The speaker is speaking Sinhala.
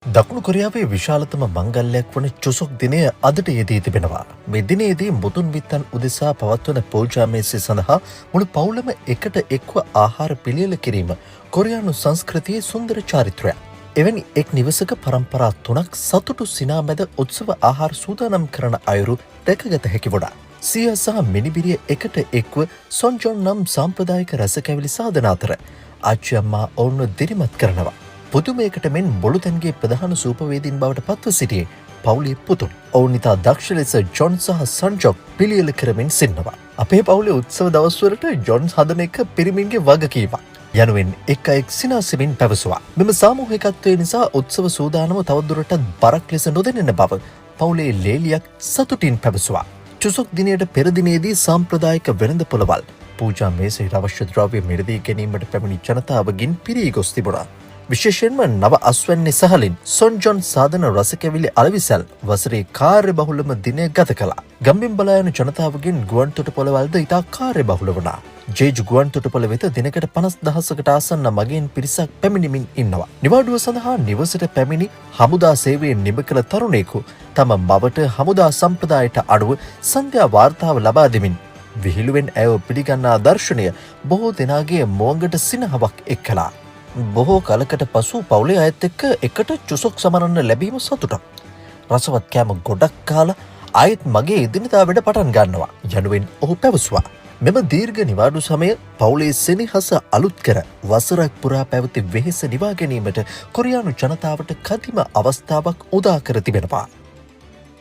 දකුණු කොරියාවේ විශාලතම මංගල්‍යයක් වන චුසොක් දිනය අදට යෙදී තිබෙනවා. මේ දිනයේදී මුදුන් විත්තන් උදෙසා පවත්වන පූජා මේසය සඳහා මුළු පවුලම එකට එක්ව ආහාර පිළියෙල කිරීම කොරියානු සංස්කෘතියේ සුන්දර චාරිත්‍රයක්. එවැනි එක් නිවසක පරම්පරා 3ක් සතුටු සිනා මැද උත්සව ආහාර සූදානම් කරන අයුරු දැකගත හැකි වුණා. සියා සහ මිනිබිරිය එකට එක්ව සොන්ජොන් නම් සාම්ප්‍රදායික රසකැවිලි සාධන අතර ආච්චි අම්මා ඔවුන්ව දිරිමත් කරනවා. පුදුමයකට මෙන් බොළුතැන්ගේ ප්‍රධාන සූපවේදීන් බවට පත්ව සිටියේ පවුලේ පුතුන්. ඔවුන් ඉතා දක්ෂ ලෙස ජොන් සහ සන්ජොක් පිළියෙල කරමින් සිටිනවා. අපේ පවුලේ උත්සව දවස්වලට ජොන් හදන එක පිරිමින්ගේ වගකීමක් යනුවෙන් එක් අයෙක් සිනාසෙමින් පැවසුවා. මෙම සාමූහිකත්වය නිසා උත්සව සූදානම තවදුරටත් බරක් ලෙස නොදැනෙන බව පවුලේ ලේලියක් සතුටින් පැවසුවා. චුසොක් දිනයට පෙර දිනේදී සාම්ප්‍රදායික වෙළඳ පොළවල් පූජා මේසයට අවශ්‍ය ද්‍රව්‍ය මිලදී ගැනීමට පැමිණි ජනතාවගෙන් පිරී ගොස් තිබුණා. විශේෂයෙන්ම නව අස්වැන්නේ සහලින් සොන්ජොන් සාධන රසකැවිලි අලවිසල් වසරේ කාර්යබහුලම දිනය ගත කළා. ගම්බින් බලා යන ජනතාවගෙන් ගුවන් තොටුපළවල්ද ඉතා කාර්යබහුල වුණා. ජේජු ගුවන් තොටුපළ වෙත දිනකට 50,000කට ආසන්න මගීන් පිරිසක් පැමිණෙමින් ඉන්නවා. නිවාඩුව සඳහා නිවසට පැමිණි හමුදා සේවයෙන් නිම කළ තරුණයෙකු තම මවට හමුදා සම්ප්‍රදායට අනුව සන්ධ්‍යා වාර්තාව ලබා දෙමින් විහිළුවෙන් ඇයව පිළිගන්නා දර්ශනය බොහෝ දෙනාගේ මුවඟට සිනහවක් එක් කළා. බොහෝ කලකට පසු පවුලේ අයත් එක්ක එකට චුසොක් සමරන්න ලැබීම සතුටක්. රසවත් කෑම ගොඩක් කාලා ආයෙත් මගේ එදිනදා වැඩ පටන් ගන්නවා යනුවෙන් ඔහු පැවසුවා. මෙම දීර්ඝ නිවාඩු සමය පවුලේ සෙනෙහස අලුත් කර වසරක් පුරා පැවති වෙහෙස නිවා ගැනීමට කොරියානු ජනතාවට කදිම අවස්ථාවක් උදා කර තිබෙනවා.